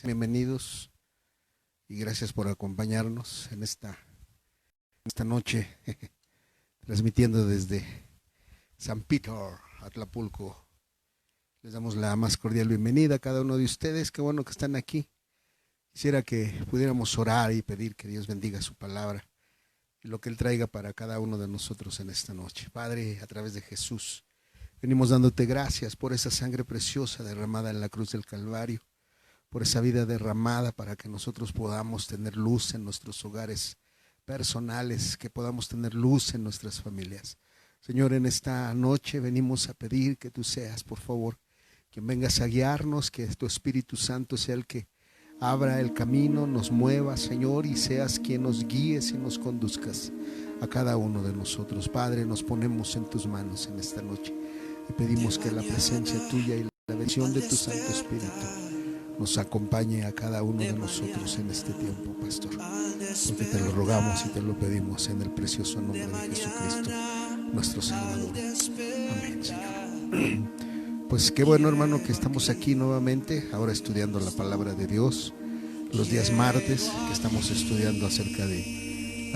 Bienvenidos y gracias por acompañarnos en esta noche, transmitiendo desde San Peter, Atlapulco. Les damos la más cordial bienvenida a cada uno de ustedes. Qué bueno que están aquí. Quisiera que pudiéramos orar y pedir que Dios bendiga su palabra y lo que Él traiga para cada uno de nosotros en esta noche. Padre, a través de Jesús, venimos dándote gracias por esa sangre preciosa derramada en la cruz del Calvario, por esa vida derramada para que nosotros podamos tener luz en nuestros hogares personales, que podamos tener luz en nuestras familias. Señor, en esta noche venimos a pedir que tú seas, por favor, quien vengas a guiarnos, que tu Espíritu Santo sea el que abra el camino, nos mueva, Señor, y seas quien nos guíes y nos conduzcas a cada uno de nosotros. Padre, nos ponemos en tus manos en esta noche y pedimos que la presencia tuya y la bendición de tu Santo Espíritu nos acompañe a cada uno de nosotros en este tiempo, Pastor, porque te lo rogamos y te lo pedimos en el precioso nombre de Jesucristo, nuestro Salvador. Amén, Señor. Pues qué bueno, hermano, que estamos aquí nuevamente, ahora estudiando la palabra de Dios, los días martes, que estamos estudiando acerca de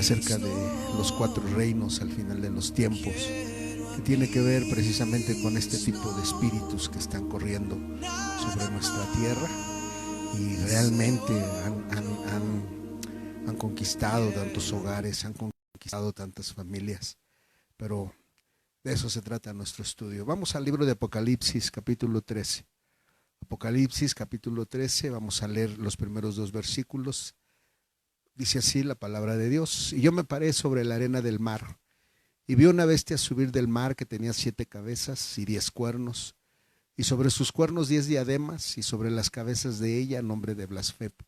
los 4 reinos al final de los tiempos, que tiene que ver precisamente con este tipo de espíritus que están corriendo sobre nuestra tierra y realmente han conquistado tantos hogares, han conquistado tantas familias, pero de eso se trata nuestro estudio. Vamos al libro de Apocalipsis, capítulo 13. Apocalipsis, capítulo 13, vamos a leer los primeros 2 versículos. Dice así la palabra de Dios: y yo me paré sobre la arena del mar, y vi una bestia subir del mar que tenía 7 cabezas y 10 cuernos, y sobre sus cuernos 10 diademas, y sobre las cabezas de ella nombre de blasfemia.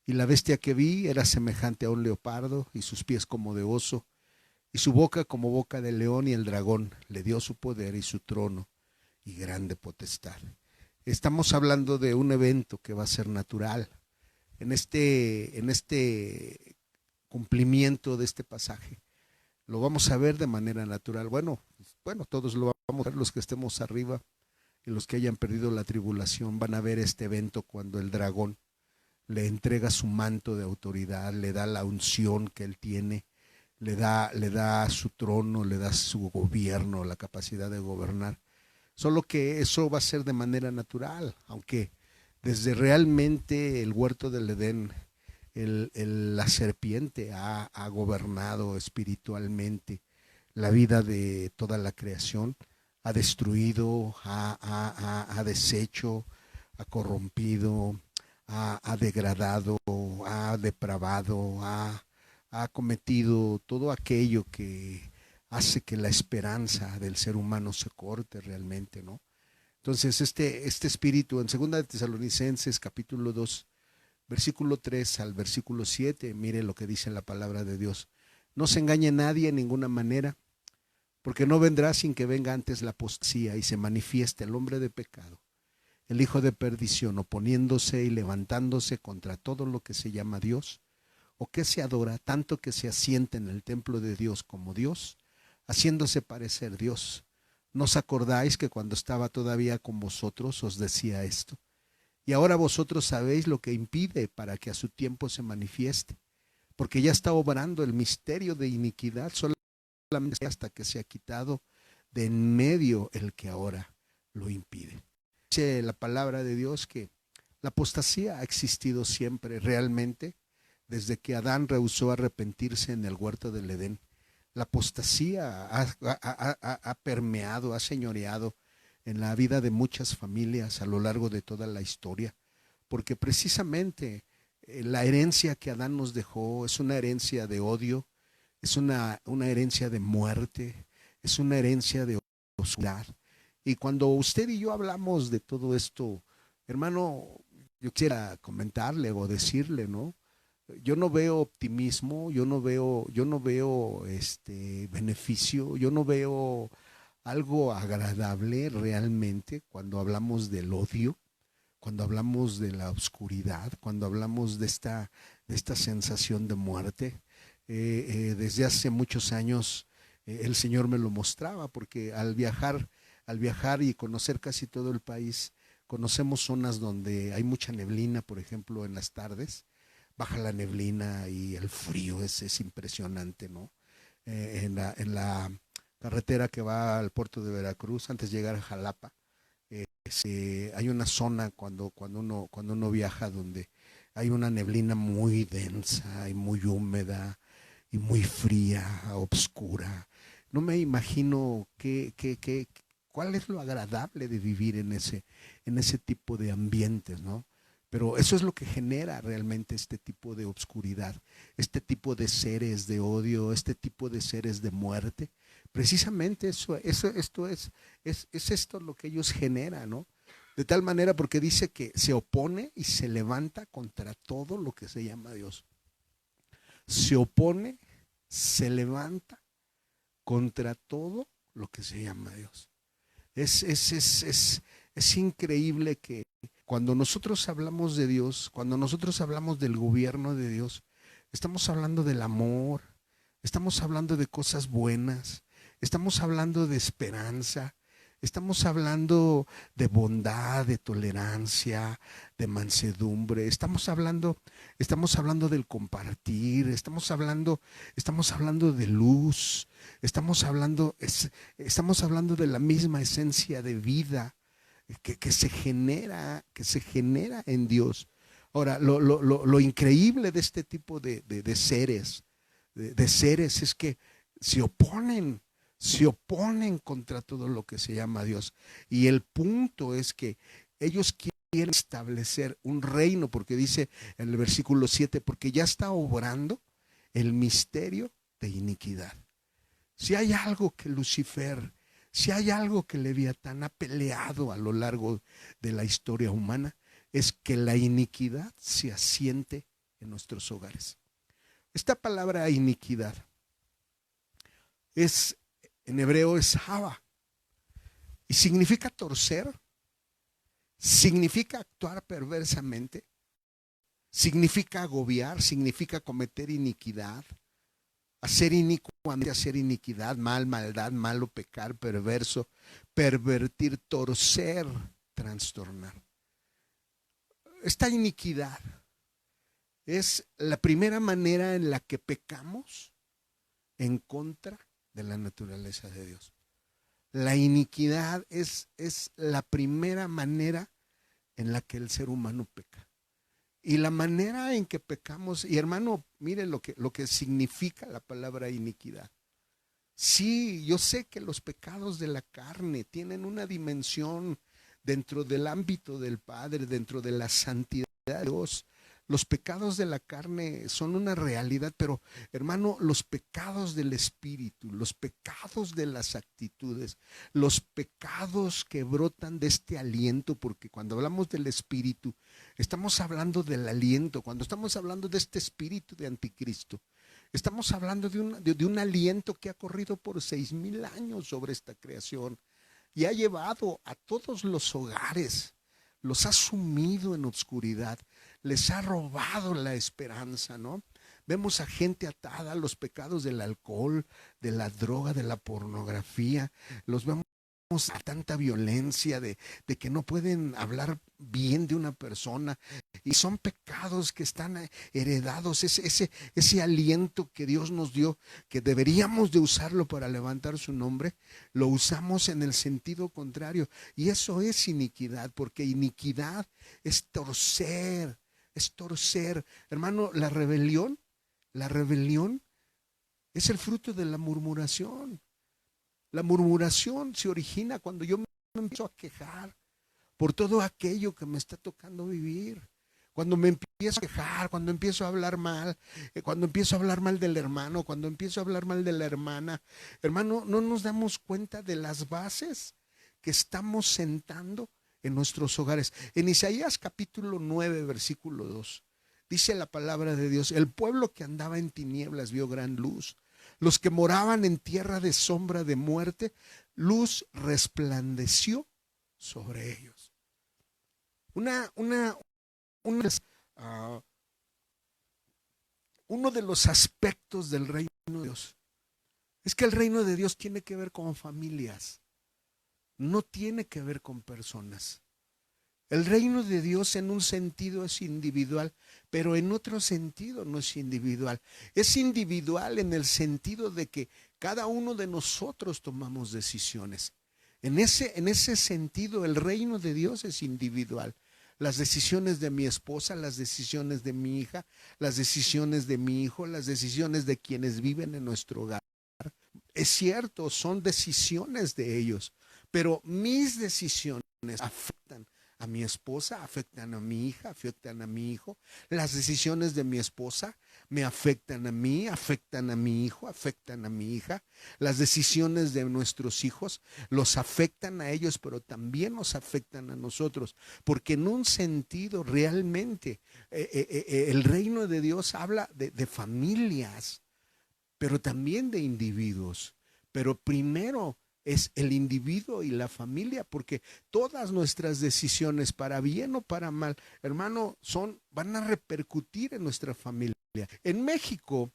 Y la bestia que vi era semejante a un leopardo, y sus pies como de oso, y su boca como boca de león, y el dragón le dio su poder y su trono y grande potestad. Estamos hablando de un evento que va a ser natural. En este cumplimiento de este pasaje lo vamos a ver de manera natural. Bueno, todos lo vamos a ver, los que estemos arriba y los que hayan perdido la tribulación van a ver este evento cuando el dragón le entrega su manto de autoridad, le da la unción que él tiene, le da su trono, le da su gobierno, la capacidad de gobernar. Solo que eso va a ser de manera natural, aunque desde realmente el huerto del Edén, la serpiente ha gobernado espiritualmente la vida de toda la creación, ha destruido, ha deshecho, ha corrompido, ha degradado, ha depravado, ha cometido todo aquello que hace que la esperanza del ser humano se corte realmente, ¿no? Entonces este espíritu en 2 de Tesalonicenses capítulo 2, versículo 3 al versículo 7, mire lo que dice la palabra de Dios: no se engañe nadie en ninguna manera, porque no vendrá sin que venga antes la apostasía y se manifieste el hombre de pecado, el hijo de perdición, oponiéndose y levantándose contra todo lo que se llama Dios o que se adora, tanto que se asienta en el templo de Dios como Dios, haciéndose parecer Dios. ¿No os acordáis que cuando estaba todavía con vosotros os decía esto? Y ahora vosotros sabéis lo que impide para que a su tiempo se manifieste, porque ya está obrando el misterio de iniquidad solamente hasta que se ha quitado de en medio el que ahora lo impide. Dice la palabra de Dios que la apostasía ha existido siempre realmente, desde que Adán rehusó arrepentirse en el huerto del Edén. La apostasía ha permeado, ha señoreado en la vida de muchas familias a lo largo de toda la historia, porque precisamente la herencia que Adán nos dejó es una herencia de odio, es una herencia de muerte, es una herencia de oscuridad. Y cuando usted y yo hablamos de todo esto, hermano, yo quisiera comentarle o decirle, ¿no? Yo no veo optimismo, yo no veo beneficio, yo no veo algo agradable realmente cuando hablamos del odio, cuando hablamos de la oscuridad, cuando hablamos de esta sensación de muerte. Desde hace muchos años el Señor me lo mostraba, porque al viajar y conocer casi todo el país, Conocemos zonas donde hay mucha neblina, por ejemplo, en las tardes. Baja la neblina y el frío es impresionante, ¿no? En la carretera que va al puerto de Veracruz, antes de llegar a Jalapa, hay una zona cuando uno viaja donde hay una neblina muy densa y muy húmeda y muy fría, oscura. No me imagino cuál es lo agradable de vivir en ese tipo de ambientes, ¿no? Pero eso es lo que genera realmente este tipo de obscuridad, este tipo de seres de odio, este tipo de seres de muerte. Precisamente es esto lo que ellos generan, ¿no? De tal manera porque dice que se opone y se levanta contra todo lo que se llama Dios. Se opone, se levanta contra todo lo que se llama Dios. Es increíble que cuando nosotros hablamos de Dios, cuando nosotros hablamos del gobierno de Dios, estamos hablando del amor, estamos hablando de cosas buenas, estamos hablando de esperanza, estamos hablando de bondad, de tolerancia, de mansedumbre, estamos hablando del compartir, estamos hablando de luz, estamos hablando de la misma esencia de vida que se genera en Dios. Ahora, lo increíble de este tipo de seres, de seres es que se oponen, se oponen contra todo lo que se llama Dios. Y el punto es que ellos quieren establecer un reino, porque dice en el versículo 7, porque ya está obrando el misterio de iniquidad. Si hay algo que Lucifer, si hay algo que Leviatán ha peleado a lo largo de la historia humana, es que la iniquidad se asiente en nuestros hogares. Esta palabra iniquidad en hebreo es hava, y significa torcer, significa actuar perversamente, significa agobiar, significa cometer iniquidad, hacer inicuamente, hacer iniquidad, maldad, malo, pecar, perverso, pervertir, torcer, trastornar. Esta iniquidad es la primera manera en la que pecamos en contra de la naturaleza de Dios. La iniquidad es la primera manera en la que el ser humano peca. Y la manera en que pecamos, y hermano, mire lo que significa la palabra iniquidad. Sí, yo sé que los pecados de la carne tienen una dimensión dentro del ámbito del Padre, dentro de la santidad de Dios. Los pecados de la carne son una realidad, pero hermano, los pecados del espíritu, los pecados de las actitudes, los pecados que brotan de este aliento, porque cuando hablamos del espíritu, estamos hablando del aliento. Cuando estamos hablando de este espíritu de anticristo, estamos hablando de un aliento que ha corrido por 6,000 años sobre esta creación y ha llevado a todos los hogares, los ha sumido en obscuridad, les ha robado la esperanza, ¿no? Vemos a gente atada a los pecados del alcohol, de la droga, de la pornografía. Los vemos a tanta violencia de que no pueden hablar bien de una persona. Y son pecados que están heredados, ese aliento que Dios nos dio, que deberíamos de usarlo para levantar su nombre, lo usamos en el sentido contrario. Y eso es iniquidad, porque iniquidad es torcer, es torcer. Hermano, la rebelión es el fruto de la murmuración. La murmuración se origina cuando yo me empiezo a quejar por todo aquello que me está tocando vivir. Cuando me empiezo a quejar, cuando empiezo a hablar mal, cuando empiezo a hablar mal del hermano, cuando empiezo a hablar mal de la hermana. Hermano, no nos damos cuenta de las bases que estamos sentando en nuestros hogares. En Isaías capítulo 9, versículo 2, dice la palabra de Dios: el pueblo que andaba en tinieblas vio gran luz. Los que moraban en tierra de sombra de muerte, luz resplandeció sobre ellos. Uno de los aspectos del reino de Dios es que el reino de Dios tiene que ver con familias, no tiene que ver con personas. El reino de Dios en un sentido es individual, pero en otro sentido no es individual. Es individual en el sentido de que cada uno de nosotros tomamos decisiones. En ese sentido, el reino de Dios es individual. Las decisiones de mi esposa, las decisiones de mi hija, las decisiones de mi hijo, las decisiones de quienes viven en nuestro hogar. Es cierto, son decisiones de ellos, pero mis decisiones afectan a mi esposa, afectan a mi hija, afectan a mi hijo. Las decisiones de mi esposa me afectan a mí, afectan a mi hijo, afectan a mi hija. Las decisiones de nuestros hijos los afectan a ellos, pero también nos afectan a nosotros. Porque en un sentido realmente el reino de Dios habla de familias, pero también de individuos. Pero primero es el individuo y la familia, porque todas nuestras decisiones, para bien o para mal, hermano, van a repercutir en nuestra familia. En México,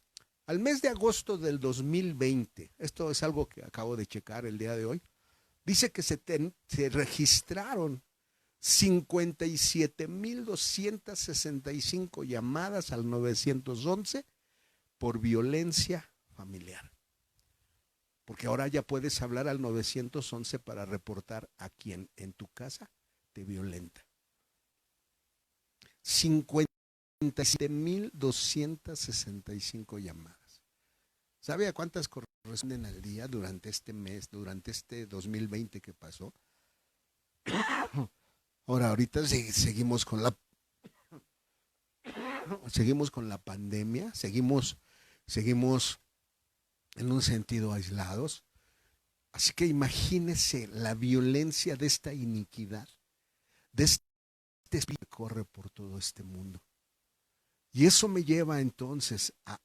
al mes de agosto del 2020, esto es algo que acabo de checar el día de hoy, dice que se registraron 57,265 llamadas al 911 por violencia familiar. Porque ahora ya puedes hablar al 911 para reportar a quien en tu casa te violenta. 57,265 llamadas. ¿Sabe a cuántas corresponden al día durante este mes, durante este 2020 que pasó? Ahorita seguimos con la pandemia, seguimos en un sentido aislados. Así que imagínese la violencia de esta iniquidad, de este espíritu que corre por todo este mundo. Y eso me lleva entonces a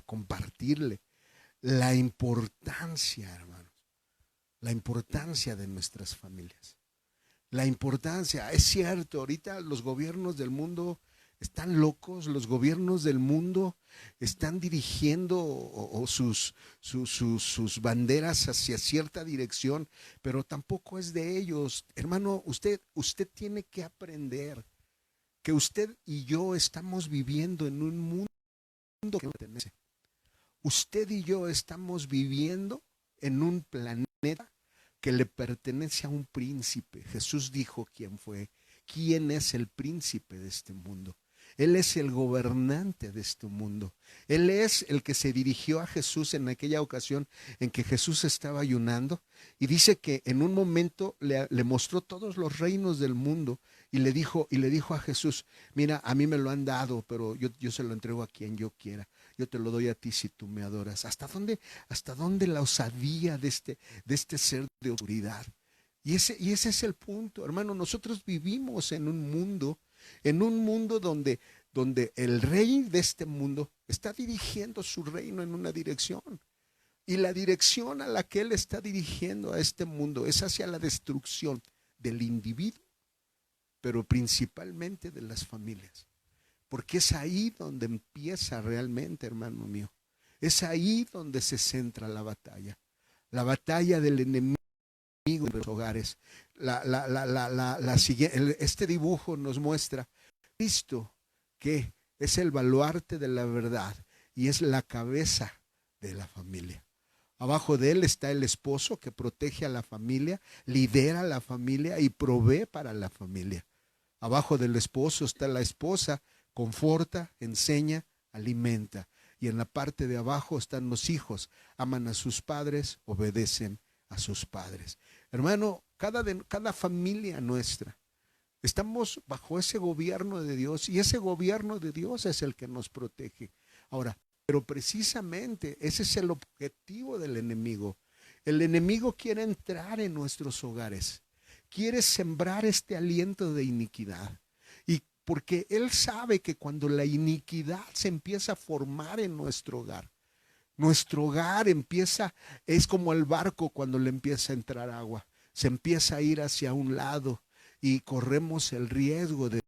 compartirle la importancia, hermanos, la importancia de nuestras familias. La importancia, es cierto, ahorita los gobiernos del mundo están locos, los gobiernos del mundo están dirigiendo sus banderas hacia cierta dirección, pero tampoco es de ellos. Hermano, usted tiene que aprender que usted y yo estamos viviendo en un mundo que no pertenece. Usted y yo estamos viviendo en un planeta que le pertenece a un príncipe. Jesús dijo quién es el príncipe de este mundo. Él es el gobernante de este mundo. Él es el que se dirigió a Jesús en aquella ocasión en que Jesús estaba ayunando, y dice que en un momento le mostró todos los reinos del mundo y le dijo a Jesús: mira, a mí me lo han dado, pero yo se lo entrego a quien yo quiera. Yo te lo doy a ti si tú me adoras. ¿Hasta dónde la osadía de este ser de autoridad? Y ese es el punto, hermano. Nosotros vivimos en un mundo donde el rey de este mundo está dirigiendo su reino en una dirección. Y la dirección a la que él está dirigiendo a este mundo es hacia la destrucción del individuo, pero principalmente de las familias. Porque es ahí donde empieza realmente, hermano mío. Es ahí donde se centra la batalla del enemigo en los hogares. Este dibujo nos muestra Cristo, que es el baluarte de la verdad y es la cabeza de la familia. Abajo de él está el esposo, que protege a la familia, lidera a la familia y provee para la familia. Abajo del esposo está la esposa, conforta, enseña, alimenta. Y en la parte de abajo están los hijos, aman a sus padres, obedecen a sus padres. Hermano, cada familia nuestra, estamos bajo ese gobierno de Dios, y ese gobierno de Dios es el que nos protege. Ahora, pero precisamente ese es el objetivo del enemigo. El enemigo quiere entrar en nuestros hogares, quiere sembrar este aliento de iniquidad. Y porque él sabe que cuando la iniquidad se empieza a formar en nuestro hogar es como el barco cuando le empieza a entrar agua. Se empieza a ir hacia un lado y corremos el riesgo de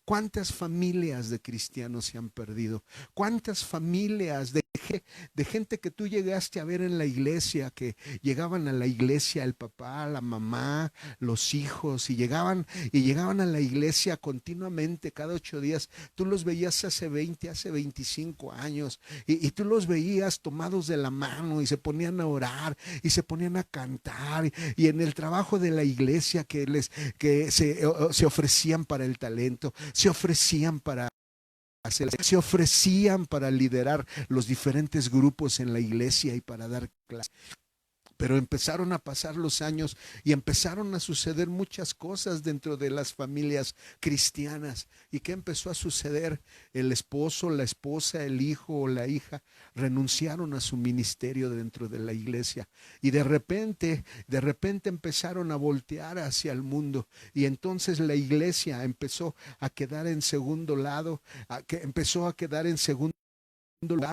¿Cuántas familias de cristianos se han perdido? ¿Cuántas familias de de gente que tú llegaste a ver en la iglesia, que llegaban a la iglesia el papá, la mamá, los hijos, y llegaban a la iglesia continuamente, cada 8 días. Tú los veías hace 20, hace 25 años, y tú los veías tomados de la mano y se ponían a orar y se ponían a cantar, y en el trabajo de la iglesia que se ofrecían para el talento, se ofrecían para liderar los diferentes grupos en la iglesia y para dar clases. Pero empezaron a pasar los años y empezaron a suceder muchas cosas dentro de las familias cristianas. ¿Y qué empezó a suceder? El esposo, la esposa, el hijo o la hija renunciaron a su ministerio dentro de la iglesia. Y de repente empezaron a voltear hacia el mundo. Y entonces la iglesia empezó a quedar en segundo lado, empezó a quedar en segundo lugar.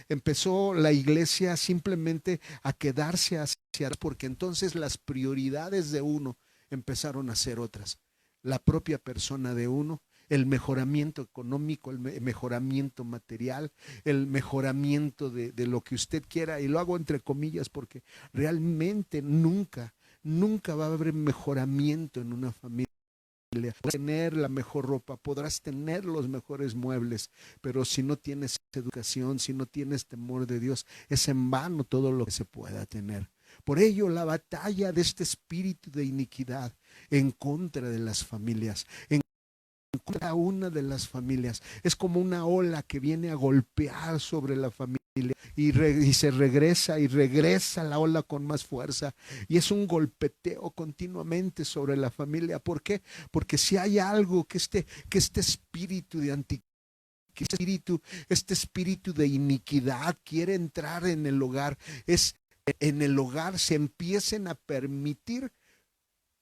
Empezó la iglesia simplemente a quedarse hacia, porque entonces las prioridades de uno empezaron a ser otras. La propia persona de uno, el mejoramiento económico, el mejoramiento material, el mejoramiento de lo que usted quiera, y lo hago entre comillas porque realmente nunca va a haber mejoramiento en una familia. Podrás tener la mejor ropa, podrás tener los mejores muebles, pero si no tienes educación, si no tienes temor de Dios, es en vano todo lo que se pueda tener. Por ello, la batalla de este espíritu de iniquidad en contra de las familias, en cada una de las familias, es como una ola que viene a golpear sobre la familia. Y se regresa y regresa la ola con más fuerza, y es un golpeteo continuamente sobre la familia. ¿Por qué? Porque si hay algo que este espíritu de este espíritu de iniquidad quiere entrar en el hogar, es en el hogar se empiecen a permitir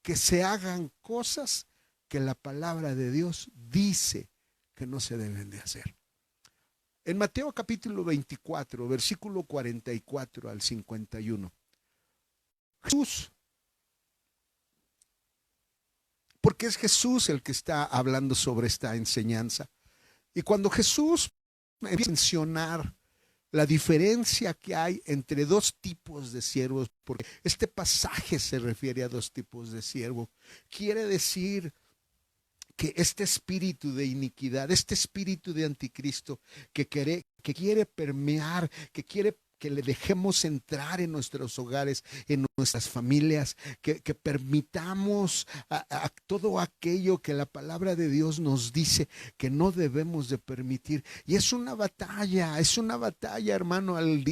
que se hagan cosas que la palabra de Dios dice que no se deben de hacer. En Mateo capítulo 24, versículo 44 al 51, Jesús, porque es Jesús el que está hablando sobre esta enseñanza. Y cuando Jesús empieza a mencionar la diferencia que hay entre dos tipos de siervos, porque este pasaje se refiere a dos tipos de siervo, quiere decir que este espíritu de iniquidad, este espíritu de anticristo que quiere permear, que quiere que le dejemos entrar en nuestros hogares, en nuestras familias, que permitamos a todo aquello que la palabra de Dios nos dice que no debemos de permitir. Y es una batalla, hermano, al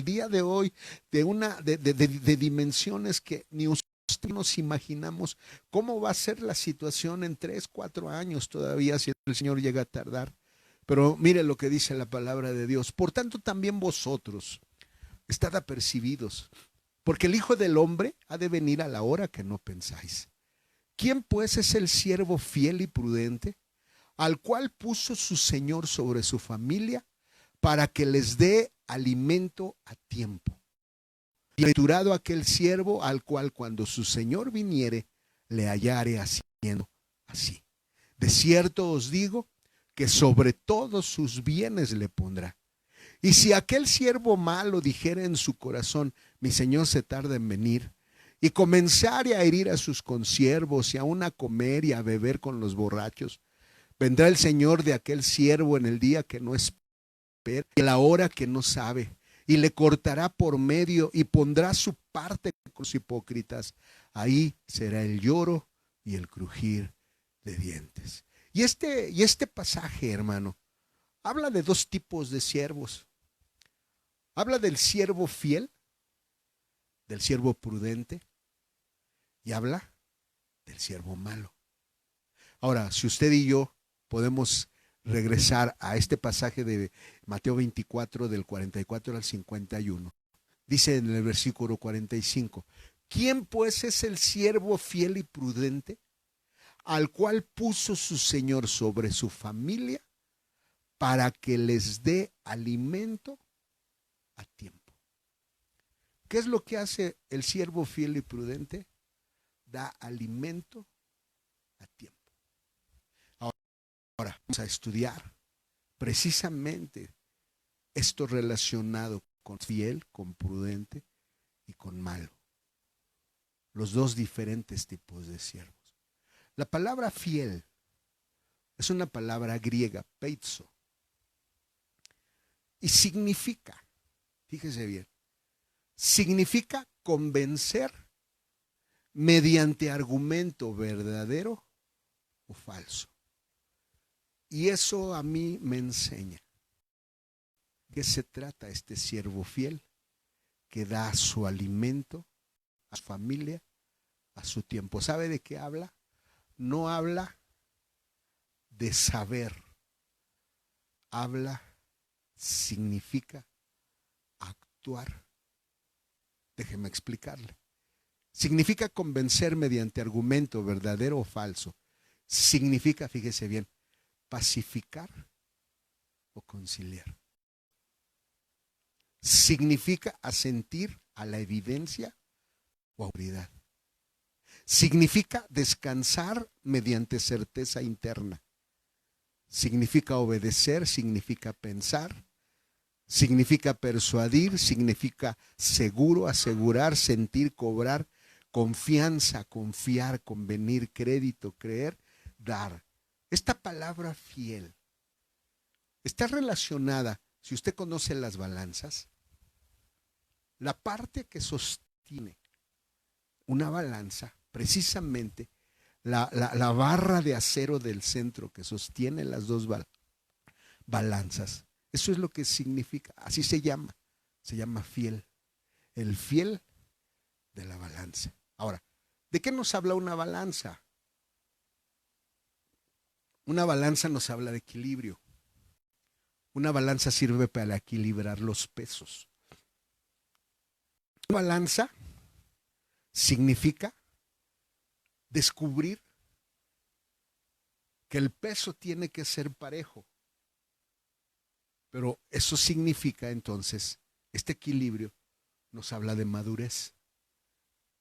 día de hoy, de dimensiones que ni nos imaginamos cómo va a ser la situación en 3, 4 años todavía, si el Señor llega a tardar. Pero mire lo que dice la palabra de Dios. Por tanto, también vosotros estad apercibidos, porque el Hijo del Hombre ha de venir a la hora que no pensáis. ¿Quién pues es el siervo fiel y prudente, al cual puso su Señor sobre su familia, para que les dé alimento a tiempo? Bienaventurado aquel siervo al cual cuando su señor viniere le hallare haciendo así. De cierto os digo que sobre todos sus bienes le pondrá. Y si aquel siervo malo dijera en su corazón, mi señor se tarda en venir, y comenzare a herir a sus consiervos y aun a comer y a beber con los borrachos, vendrá el señor de aquel siervo en el día que no espera y en la hora que no sabe, y le cortará por medio y pondrá su parte con los hipócritas. Ahí será el lloro y el crujir de dientes. Y este pasaje, hermano, habla de dos tipos de siervos. Habla del siervo fiel, del siervo prudente, y habla del siervo malo. Ahora, si usted y yo podemos regresar a este pasaje de Mateo 24, del 44 al 51. Dice en el versículo 45, ¿quién pues es el siervo fiel y prudente, al cual puso su Señor sobre su familia, para que les dé alimento a tiempo? ¿Qué es lo que hace el siervo fiel y prudente? Da alimento a tiempo. Ahora vamos a estudiar precisamente Esto relacionado con fiel, con prudente y con malo. Los dos diferentes tipos de siervos. La palabra fiel es una palabra griega, peizo, y significa, fíjese bien, significa convencer mediante argumento verdadero o falso. Y eso a mí me enseña que se trata este siervo fiel que da su alimento a su familia, a su tiempo. ¿Sabe de qué habla? No habla de saber, habla, significa actuar. Déjeme explicarle. Significa convencer mediante argumento verdadero o falso. Significa, fíjese bien, pacificar o conciliar. Significa asentir a la evidencia o autoridad. Significa descansar mediante certeza interna. Significa obedecer, significa pensar, significa persuadir, significa seguro, asegurar, sentir, cobrar, confianza, confiar, convenir, crédito, creer, dar. Esta palabra fiel está relacionada, si usted conoce las balanzas, la parte que sostiene una balanza, precisamente la barra de acero del centro que sostiene las dos balanzas. Eso es lo que significa, así se llama fiel, el fiel de la balanza. Ahora, ¿de qué nos habla una balanza? Una balanza nos habla de equilibrio. Una balanza sirve para equilibrar los pesos. Una balanza significa descubrir que el peso tiene que ser parejo. Pero eso significa entonces, este equilibrio nos habla de madurez,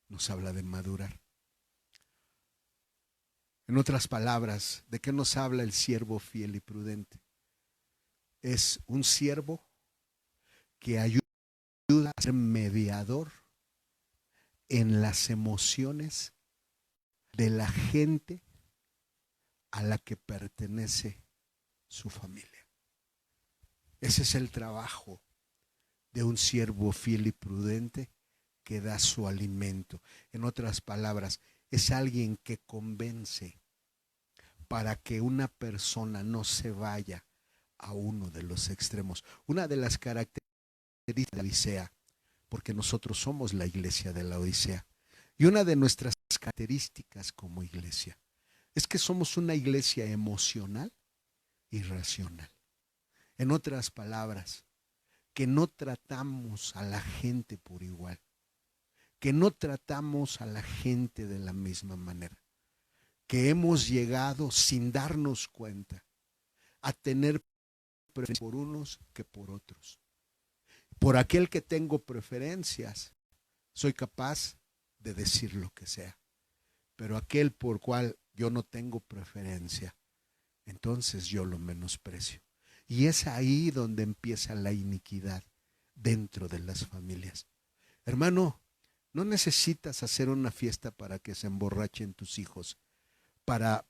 nos habla de madurar. En otras palabras, ¿de qué nos habla el siervo fiel y prudente? Es un siervo que ayuda a ser mediador en las emociones de la gente a la que pertenece su familia. Ese es el trabajo de un siervo fiel y prudente que da su alimento. En otras palabras, es alguien que convence para que una persona no se vaya a uno de los extremos. Una de las características de la Odisea, porque nosotros somos la iglesia de la Odisea, y una de nuestras características como iglesia es que somos una iglesia emocional y racional. En otras palabras, que no tratamos a la gente por igual, que no tratamos a la gente de la misma manera, que hemos llegado sin darnos cuenta a tener preferencias por unos que por otros. Por aquel que tengo preferencias, soy capaz de decir lo que sea, pero aquel por cual yo no tengo preferencia, entonces yo lo menosprecio. Y es ahí donde empieza la iniquidad dentro de las familias. Hermano, no necesitas hacer una fiesta para que se emborrachen tus hijos, para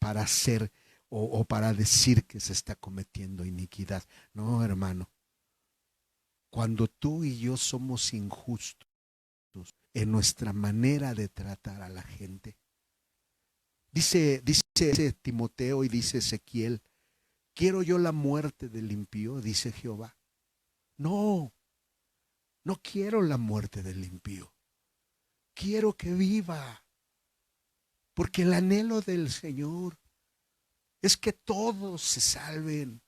hacer o para decir que se está cometiendo iniquidad. No, hermano. Cuando tú y yo somos injustos en nuestra manera de tratar a la gente, dice Timoteo y dice Ezequiel, ¿quiero yo la muerte del impío? Dice Jehová. No, no quiero la muerte del impío. Quiero que viva. Porque el anhelo del Señor es que todos se salven.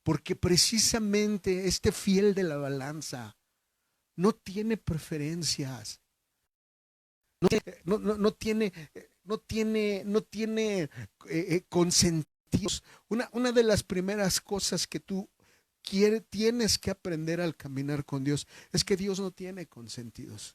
Porque precisamente este fiel de la balanza no tiene preferencias. No tiene consentidos. Una de las primeras cosas que tú tienes que aprender al caminar con Dios es que Dios no tiene consentidos.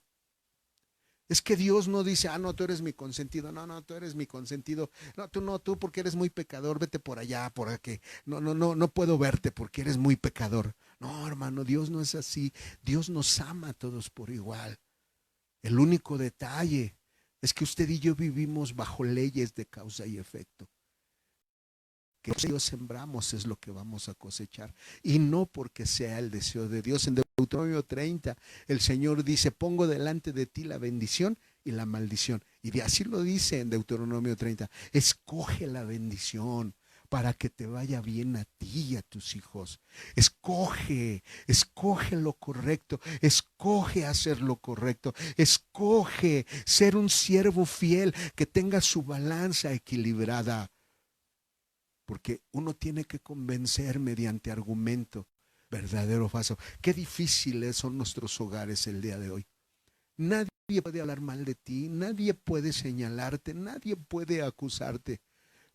Es que Dios no dice, ah, no, tú eres mi consentido, no, no, tú eres mi consentido, no, tú porque eres muy pecador, vete por allá, por aquí, no puedo verte porque eres muy pecador. No, hermano, Dios no es así, Dios nos ama a todos por igual. El único detalle es que usted y yo vivimos bajo leyes de causa y efecto. Que Dios sembramos es lo que vamos a cosechar, y no porque sea el deseo de Dios. En Deuteronomio 30 el Señor dice, pongo delante de ti la bendición y la maldición, y de así lo dice en Deuteronomio 30, escoge la bendición para que te vaya bien a ti y a tus hijos. Escoge lo correcto, escoge hacer lo correcto, escoge ser un siervo fiel que tenga su balanza equilibrada. Porque uno tiene que convencer mediante argumento, verdadero o falso. Qué difíciles son nuestros hogares el día de hoy. Nadie puede hablar mal de ti, nadie puede señalarte, nadie puede acusarte,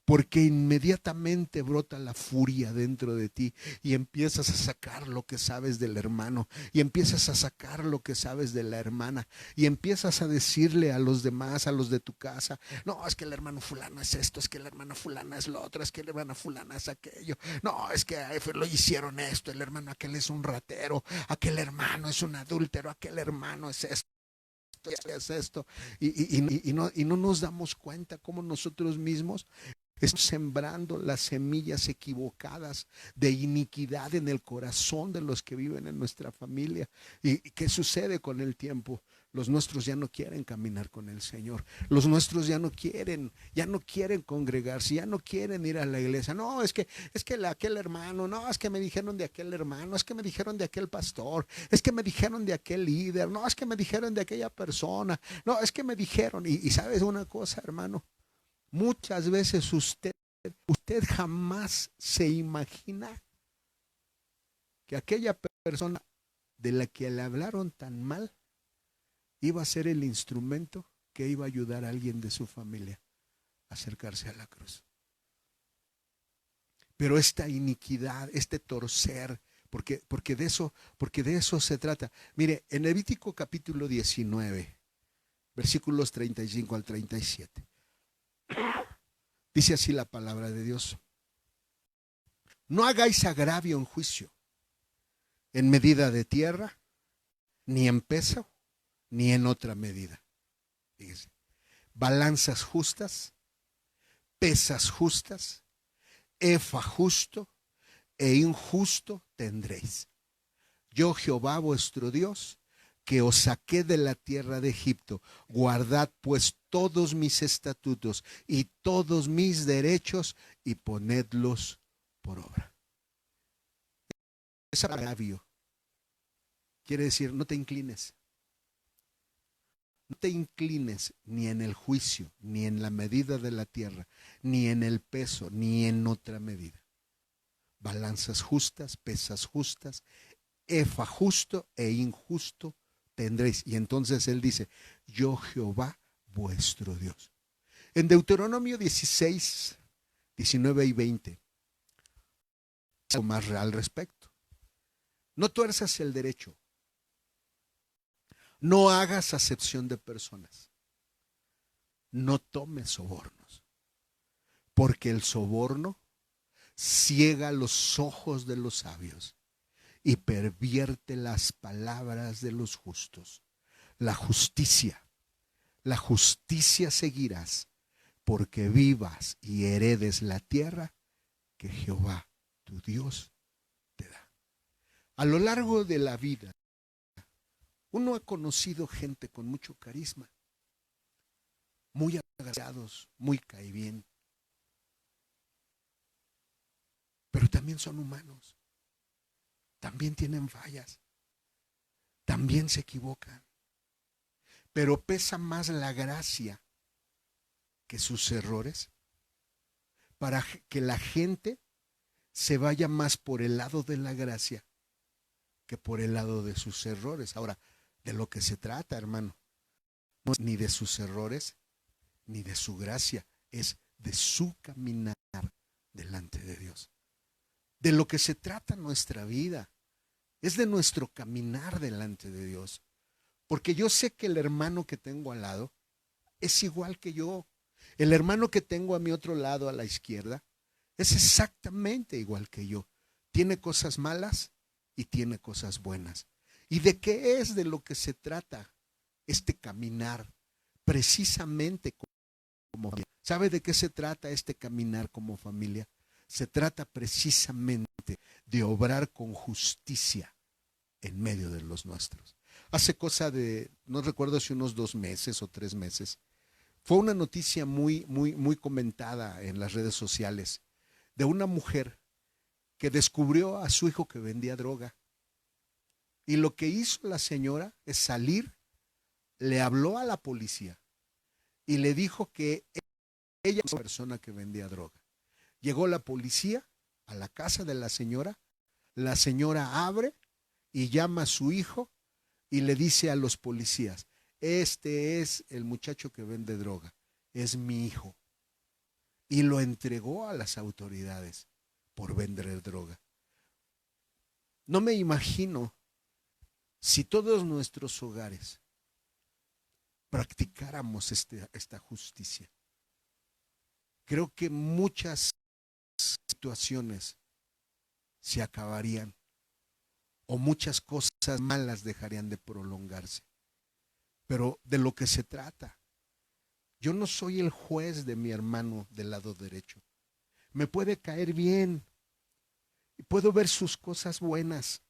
porque inmediatamente brota la furia dentro de ti y empiezas a sacar lo que sabes del hermano, y empiezas a sacar lo que sabes de la hermana, y empiezas a decirle a los demás, a los de tu casa, no, es que el hermano fulano es esto, es que la hermana fulana es lo otro, es que la hermana fulana es aquello, no, es que lo hicieron esto, el hermano aquel es un ratero, aquel hermano es un adúltero, aquel hermano es esto. Es esto, y no nos damos cuenta cómo nosotros mismos estamos sembrando las semillas equivocadas de iniquidad en el corazón de los que viven en nuestra familia. ¿Y qué sucede con el tiempo? Los nuestros ya no quieren caminar con el Señor. Los nuestros ya no quieren congregarse, ya no quieren ir a la iglesia. No, es que aquel hermano, no, es que me dijeron de aquel hermano, es que me dijeron de aquel pastor, es que me dijeron de aquel líder, no, es que me dijeron de aquella persona, no, es que me dijeron. Y sabes una cosa, hermano, muchas veces usted jamás se imagina que aquella persona de la que le hablaron tan mal iba a ser el instrumento que iba a ayudar a alguien de su familia a acercarse a la cruz. Pero esta iniquidad, este torcer, porque de eso se trata. Mire, en Levítico capítulo 19, versículos 35 al 37. Dice así la palabra de Dios: no hagáis agravio en juicio, en medida de tierra, ni en peso, ni en otra medida. Fíjese, balanzas justas, pesas justas, efa justo e injusto tendréis. Yo, Jehová vuestro Dios, que os saqué de la tierra de Egipto. Guardad pues todos mis estatutos y todos mis derechos y ponedlos por obra. Es agravio. Quiere decir, no te inclines. No te inclines ni en el juicio, ni en la medida de la tierra, ni en el peso, ni en otra medida. Balanzas justas, pesas justas, efa justo e injusto tendréis. Y entonces él dice, yo Jehová vuestro Dios. En Deuteronomio 16, 19 y 20, algo más al respecto. No tuerzas el derecho. No hagas acepción de personas. No tomes sobornos. Porque el soborno ciega los ojos de los sabios y pervierte las palabras de los justos. La justicia seguirás, porque vivas y heredes la tierra que Jehová tu Dios te da. A lo largo de la vida, uno ha conocido gente con mucho carisma, muy agraciados, muy cae bien, pero también son humanos, también tienen fallas, también se equivocan, pero pesa más la gracia que sus errores, para que la gente se vaya más por el lado de la gracia que por el lado de sus errores. Ahora, de lo que se trata, hermano, no es ni de sus errores ni de su gracia, es de su caminar delante de Dios. De lo que se trata nuestra vida es de nuestro caminar delante de Dios. Porque yo sé que el hermano que tengo al lado es igual que yo. El hermano que tengo a mi otro lado, a la izquierda, es exactamente igual que yo. Tiene cosas malas y tiene cosas buenas. ¿Y de qué es de lo que se trata este caminar? Precisamente como familia. ¿Sabe de qué se trata este caminar como familia? Se trata precisamente de obrar con justicia en medio de los nuestros. Hace cosa de, no recuerdo si unos 2 meses o 3 meses, fue una noticia muy comentada en las redes sociales de una mujer que descubrió a su hijo que vendía droga. Y lo que hizo la señora es salir, le habló a la policía y le dijo que ella es una persona que vendía droga. Llegó la policía a la casa de la señora abre y llama a su hijo y le dice a los policías, este es el muchacho que vende droga, es mi hijo. Y lo entregó a las autoridades por vender droga. No me imagino si todos nuestros hogares practicáramos esta justicia. Creo que muchas situaciones se acabarían o muchas cosas malas dejarían de prolongarse. Pero de lo que se trata, yo no soy el juez de mi hermano del lado derecho. Me puede caer bien, puedo ver sus cosas buenas,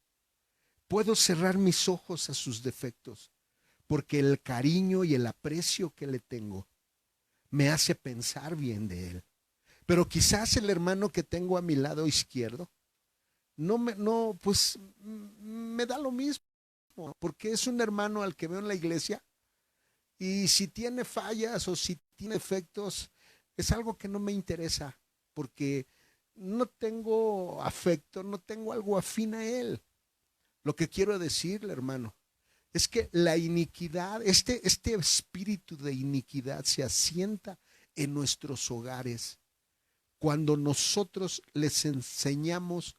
puedo cerrar mis ojos a sus defectos, porque el cariño y el aprecio que le tengo me hace pensar bien de él. Pero quizás el hermano que tengo a mi lado izquierdo pues me da lo mismo, porque es un hermano al que veo en la iglesia y si tiene fallas o si tiene defectos, es algo que no me interesa, porque no tengo afecto, no tengo algo afín a él. Lo que quiero decirle, hermano, es que la iniquidad, este espíritu de iniquidad se asienta en nuestros hogares cuando nosotros les enseñamos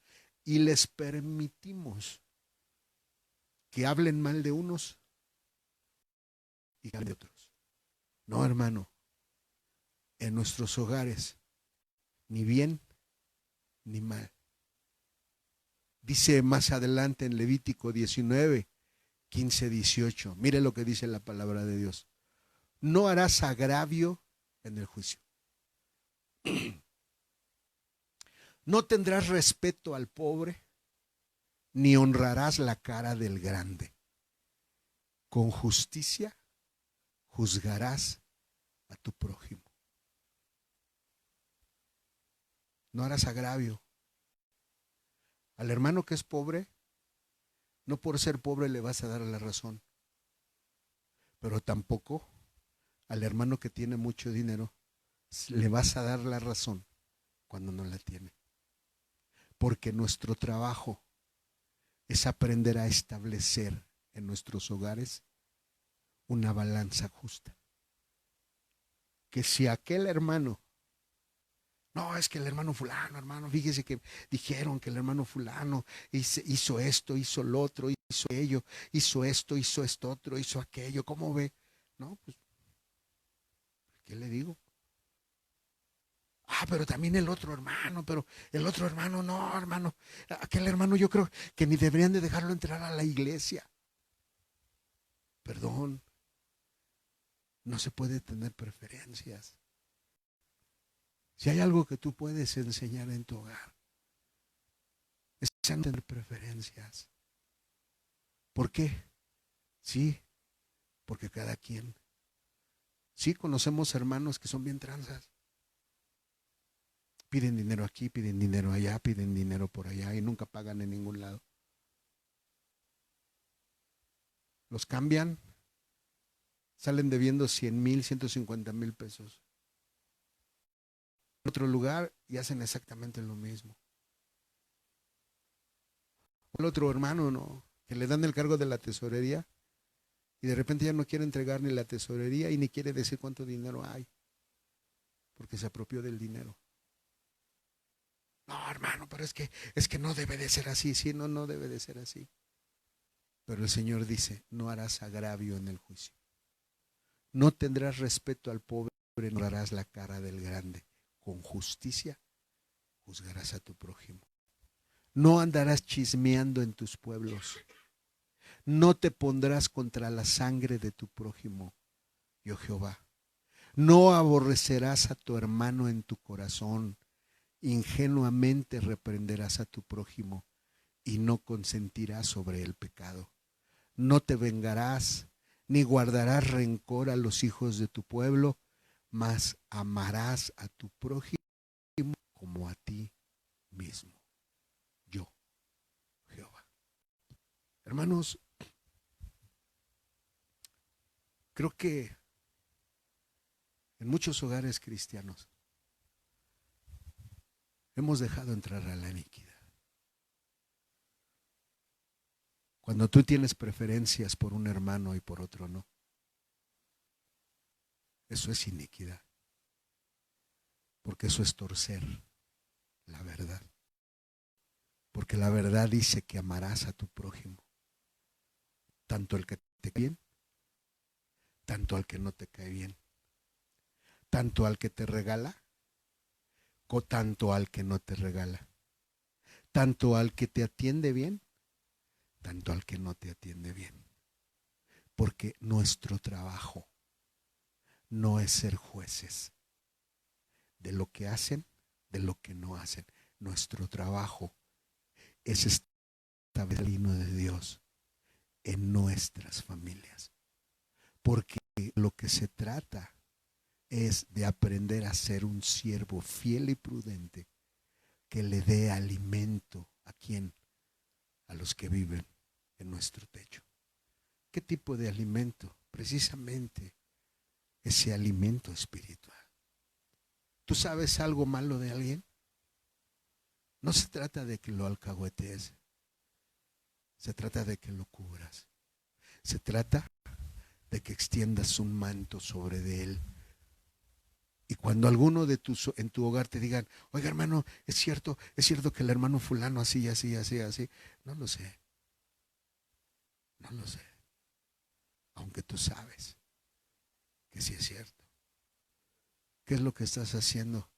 y les permitimos que hablen mal de unos y de otros. No, hermano, en nuestros hogares, ni bien ni mal. Dice más adelante en Levítico 19, 15, 18. Mire lo que dice la palabra de Dios. No harás agravio en el juicio. No tendrás respeto al pobre, ni honrarás la cara del grande. Con justicia juzgarás a tu prójimo. No harás agravio. Al hermano que es pobre, no por ser pobre le vas a dar la razón, pero tampoco al hermano que tiene mucho dinero le vas a dar la razón cuando no la tiene. Porque nuestro trabajo es aprender a establecer en nuestros hogares una balanza justa. Que si aquel hermano, no, es que el hermano fulano, hermano, fíjese que dijeron que el hermano fulano hizo esto, hizo lo otro, hizo ello, hizo esto otro, hizo aquello, ¿cómo ve? No, pues, ¿qué le digo? Ah, pero también el otro hermano, pero el otro hermano no, hermano. Aquel hermano yo creo que ni deberían de dejarlo entrar a la iglesia. Perdón, no se puede tener preferencias. Si hay algo que tú puedes enseñar en tu hogar, es a no tener preferencias. ¿Por qué? Sí, porque cada quien. Sí, conocemos hermanos que son bien tranzas. Piden dinero aquí, piden dinero allá, piden dinero por allá y nunca pagan en ningún lado. Los cambian, salen debiendo 100,000, 150,000 pesos. En otro lugar y hacen exactamente lo mismo. El otro hermano, ¿no? Que le dan el cargo de la tesorería y de repente ya no quiere entregar ni la tesorería y ni quiere decir cuánto dinero hay, porque se apropió del dinero. No, hermano, pero es que no debe de ser así, sí, no, no debe de ser así. Pero el Señor dice, no harás agravio en el juicio. No tendrás respeto al pobre, no darás la cara del grande. Con justicia juzgarás a tu prójimo. No andarás chismeando en tus pueblos. No te pondrás contra la sangre de tu prójimo, yo Jehová. No aborrecerás a tu hermano en tu corazón. Ingenuamente reprenderás a tu prójimo y no consentirás sobre el pecado. No te vengarás, ni guardarás rencor a los hijos de tu pueblo, mas amarás a tu prójimo como a ti mismo. Yo, Jehová. Hermanos, creo que en muchos hogares cristianos hemos dejado entrar a la iniquidad. Cuando tú tienes preferencias por un hermano y por otro no, eso es iniquidad, porque eso es torcer la verdad. Porque la verdad dice que amarás a tu prójimo, tanto al que te cae bien, tanto al que no te cae bien, tanto al que te regala, como tanto al que no te regala, tanto al que te atiende bien, tanto al que no te atiende bien. Porque nuestro trabajo no es ser jueces de lo que hacen, de lo que no hacen. Nuestro trabajo es establecer el reino de Dios en nuestras familias. Porque lo que se trata es de aprender a ser un siervo fiel y prudente que le dé alimento a quién, a los que viven en nuestro techo. ¿Qué tipo de alimento? Precisamente ese alimento espiritual. ¿Tú sabes algo malo de alguien? No se trata de que lo alcahuetees, se trata de que lo cubras, se trata de que extiendas un manto sobre de él. Y cuando alguno de en tu hogar te digan, oiga hermano, es cierto que el hermano fulano así, así, así, así, no lo sé, no lo sé, aunque tú sabes que sí es cierto. ¿Qué es lo que estás haciendo?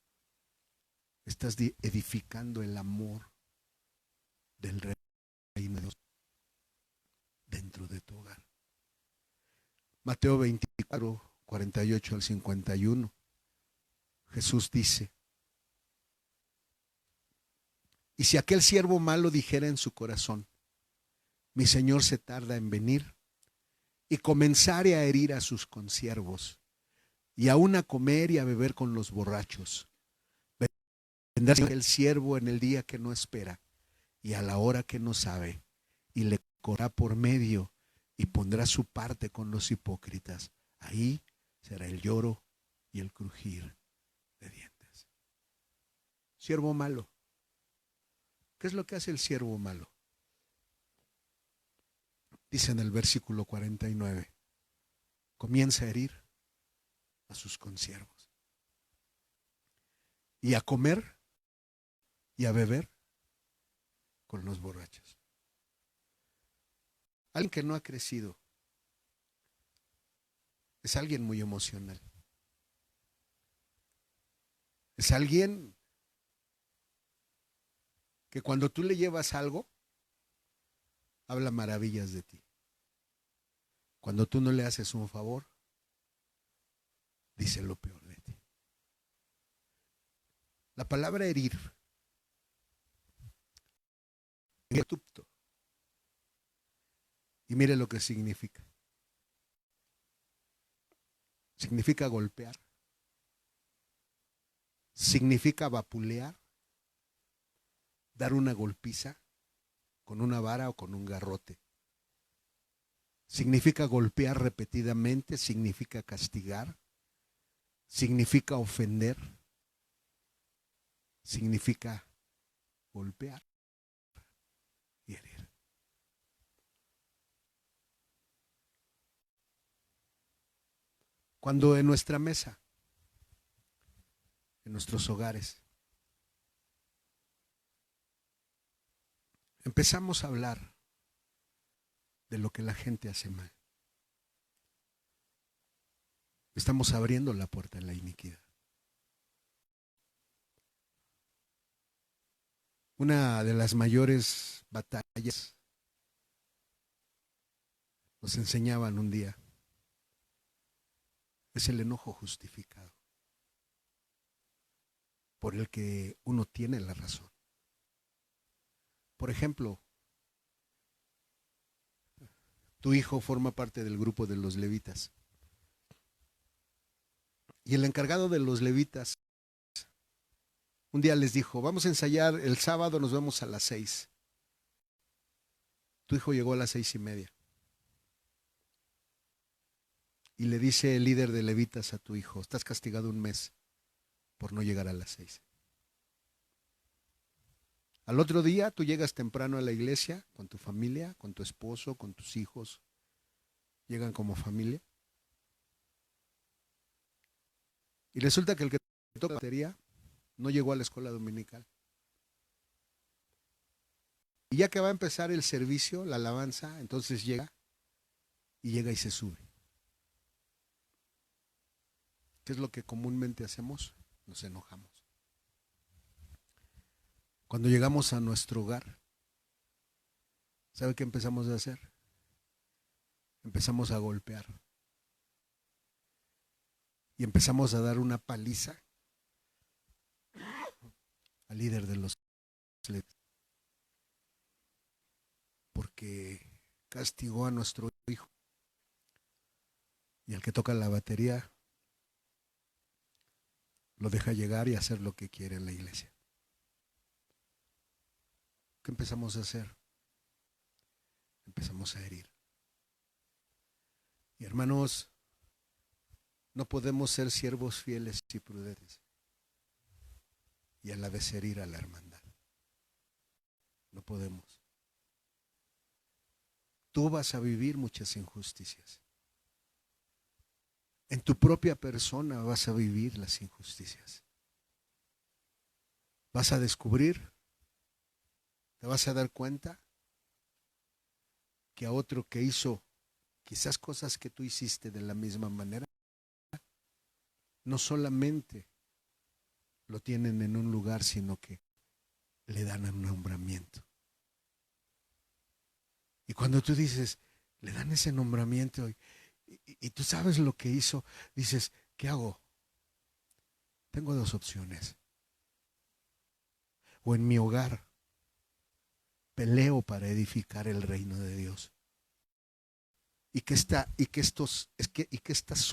Estás edificando el amor del reino de Dios dentro de tu hogar. Mateo 24, 48 al 51. Jesús dice, y si aquel siervo malo dijera en su corazón, mi señor se tarda en venir, y comenzare a herir a sus consiervos, y aún a comer y a beber con los borrachos, vendrá el siervo en el día que no espera, y a la hora que no sabe, y le correrá por medio, y pondrá su parte con los hipócritas. Ahí será el lloro y el crujir de dientes. Siervo malo. ¿Qué es lo que hace el siervo malo? Dice en el versículo 49, comienza a herir a sus consiervos y a comer y a beber con los borrachos. Alguien que no ha crecido es alguien muy emocional. Es alguien que cuando tú le llevas algo, habla maravillas de ti. Cuando tú no le haces un favor, dice lo peor de ti. La palabra herir, y mire lo que significa. Significa golpear, significa vapulear, dar una golpiza con una vara o con un garrote. Significa golpear repetidamente, significa castigar, significa ofender, significa golpear y herir. Cuando en nuestra mesa, en nuestros hogares, empezamos a hablar de lo que la gente hace mal. Estamos abriendo la puerta a la iniquidad. Una de las mayores batallas nos enseñaban un día es el enojo justificado, por el que uno tiene la razón. Por ejemplo, tu hijo forma parte del grupo de los levitas. Y el encargado de los levitas un día les dijo, vamos a ensayar el sábado, nos vemos a las 6. Tu hijo llegó a las 6:30. Y le dice el líder de levitas a tu hijo, estás castigado un mes por no llegar a las 6. Al otro día tú llegas temprano a la iglesia con tu familia, con tu esposo, con tus hijos. Llegan como familia. Y resulta que el que toca la batería no llegó a la escuela dominical. Y ya que va a empezar el servicio, la alabanza, entonces llega y se sube. ¿Qué es lo que comúnmente hacemos? Nos enojamos. Cuando llegamos a nuestro hogar, ¿sabe qué empezamos a hacer? Empezamos a golpear. Y empezamos a dar una paliza al líder de los levitas. Porque castigó a nuestro hijo. Y al que toca la batería lo deja llegar y hacer lo que quiere en la iglesia. ¿Qué empezamos a hacer? Empezamos a herir. Y hermanos, no podemos ser siervos fieles y prudentes y a la vez herir a la hermandad. No podemos. Tú vas a vivir muchas injusticias. En tu propia persona vas a vivir las injusticias. Vas a descubrir, te vas a dar cuenta que a otro que hizo quizás cosas que tú hiciste de la misma manera, no solamente lo tienen en un lugar, sino que le dan un nombramiento. Y cuando tú dices, le dan ese nombramiento y tú sabes lo que hizo, dices, ¿qué hago? Tengo dos opciones. O en mi hogar peleo para edificar el reino de Dios. Y que estas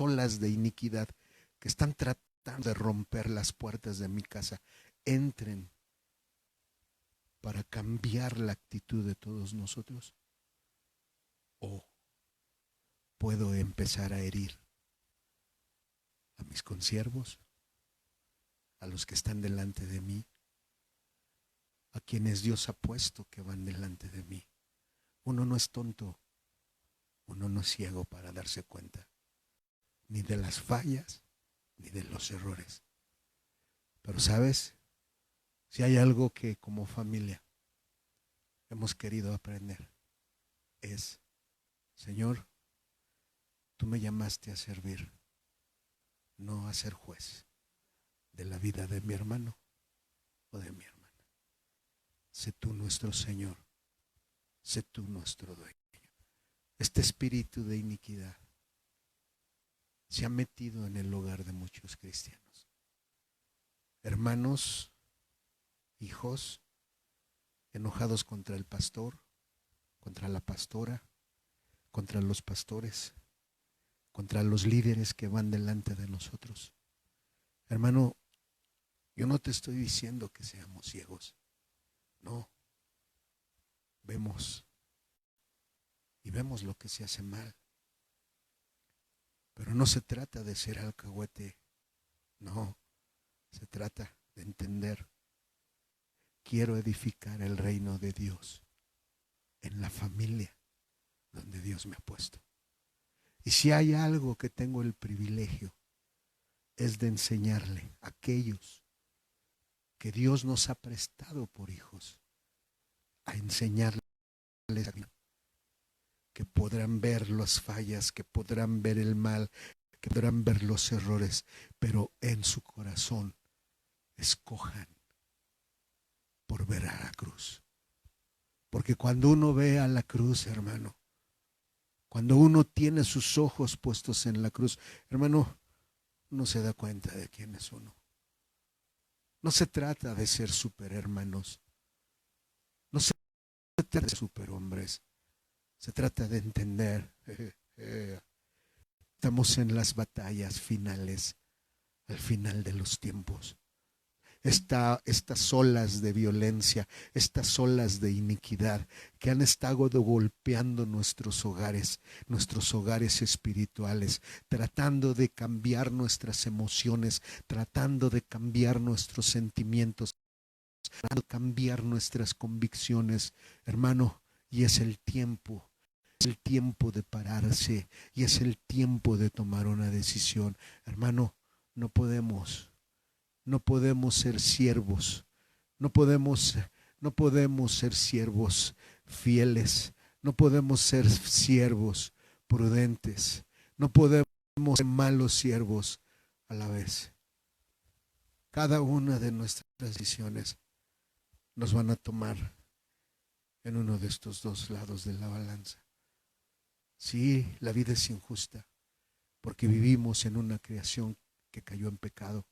olas de iniquidad que están tratando de romper las puertas de mi casa entren para cambiar la actitud de todos nosotros. O puedo empezar a herir a mis consiervos, a los que están delante de mí, a quienes Dios ha puesto que van delante de mí. Uno no es tonto, uno no es ciego para darse cuenta, ni de las fallas, ni de los errores. Pero ¿sabes? Si hay algo que como familia hemos querido aprender, es, Señor, tú me llamaste a servir, no a ser juez de la vida de mi hermano o de mi hermana. Sé tú nuestro Señor, sé tú nuestro dueño. Este espíritu de iniquidad se ha metido en el hogar de muchos cristianos. Hermanos, hijos, enojados contra el pastor, contra la pastora, contra los pastores, contra los líderes que van delante de nosotros. Hermano, yo no te estoy diciendo que seamos ciegos. No. Vemos y vemos lo que se hace mal. Pero no se trata de ser alcahuete. No. Se trata de entender. Quiero edificar el reino de Dios en la familia donde Dios me ha puesto. Y si hay algo que tengo el privilegio, es de enseñarle a aquellos que Dios nos ha prestado por hijos, a enseñarles que podrán ver las fallas, que podrán ver el mal, que podrán ver los errores, pero en su corazón escojan por ver a la cruz. Porque cuando uno ve a la cruz, hermano, cuando uno tiene sus ojos puestos en la cruz, hermano, no se da cuenta de quién es uno. No se trata de ser superhermanos, no se trata de superhombres, se trata de entender. Estamos en las batallas finales, al final de los tiempos. Estas olas de violencia, estas olas de iniquidad que han estado golpeando nuestros hogares espirituales, tratando de cambiar nuestras emociones, tratando de cambiar nuestros sentimientos, tratando de cambiar nuestras convicciones, hermano, y es el tiempo de pararse y es el tiempo de tomar una decisión. Hermano, no podemos ser siervos, no podemos ser siervos fieles, no podemos ser siervos prudentes, no podemos ser malos siervos a la vez. Cada una de nuestras decisiones nos van a tomar en uno de estos dos lados de la balanza. Sí, la vida es injusta, porque vivimos en una creación que cayó en pecado.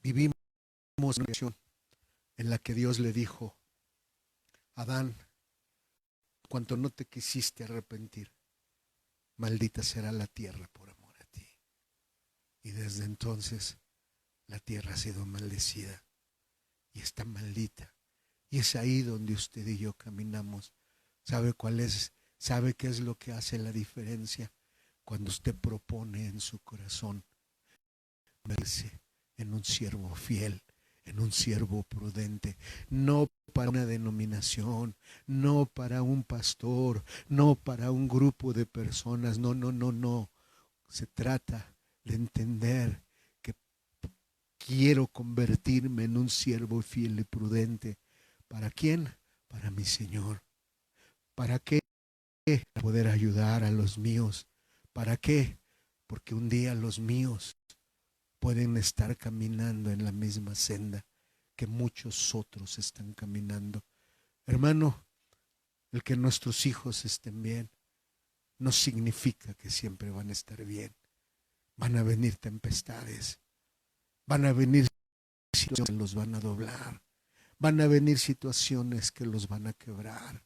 Vivimos en una creación en la que Dios le dijo: Adán, cuanto no te quisiste arrepentir, maldita será la tierra por amor a ti. Y desde entonces la tierra ha sido maldecida y está maldita. Y es ahí donde usted y yo caminamos. ¿Sabe cuál es? ¿Sabe qué es lo que hace la diferencia? Cuando usted propone en su corazón verse en un siervo fiel, en un siervo prudente, no para una denominación, no para un pastor, no para un grupo de personas, no. Se trata de entender que quiero convertirme en un siervo fiel y prudente. ¿Para quién? Para mi Señor. ¿Para qué? Para poder ayudar a los míos. ¿Para qué? Porque un día los míos pueden estar caminando en la misma senda que muchos otros están caminando. Hermano, el que nuestros hijos estén bien no significa que siempre van a estar bien. Van a venir tempestades, van a venir situaciones que los van a doblar, van a venir situaciones que los van a quebrar.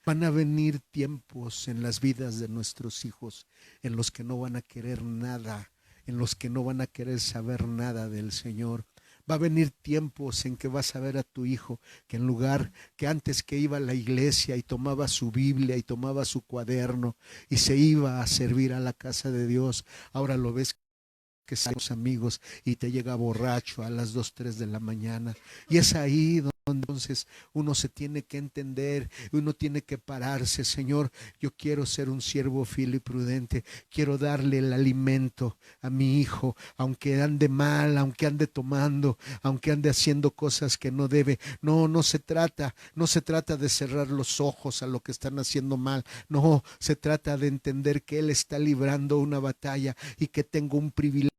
Van a venir tiempos en las vidas de nuestros hijos en los que no van a querer nada, en los que no van a querer saber nada del Señor. Va a venir tiempos en que vas a ver a tu hijo que en lugar que antes que iba a la iglesia y tomaba su Biblia y tomaba su cuaderno y se iba a servir a la casa de Dios, ahora lo ves que salen los amigos y te llega borracho a las 2, 3 de la mañana. Y es ahí donde entonces uno se tiene que entender, uno tiene que pararse. Señor, yo quiero ser un siervo fiel y prudente, quiero darle el alimento a mi hijo, aunque ande mal, aunque ande tomando, aunque ande haciendo cosas que no debe. No se trata de cerrar los ojos a lo que están haciendo mal, no, se trata de entender que Él está librando una batalla y que tengo un privilegio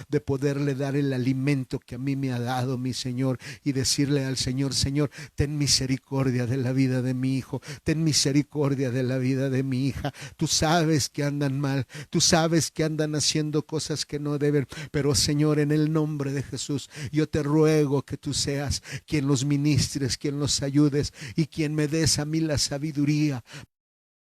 de poderle dar el alimento que a mí me ha dado mi Señor y decirle al Señor: Señor, ten misericordia de la vida de mi hijo, ten misericordia de la vida de mi hija. Tú sabes que andan mal, tú sabes que andan haciendo cosas que no deben, pero Señor, en el nombre de Jesús, yo te ruego que tú seas quien los ministres, quien los ayudes y quien me des a mí la sabiduría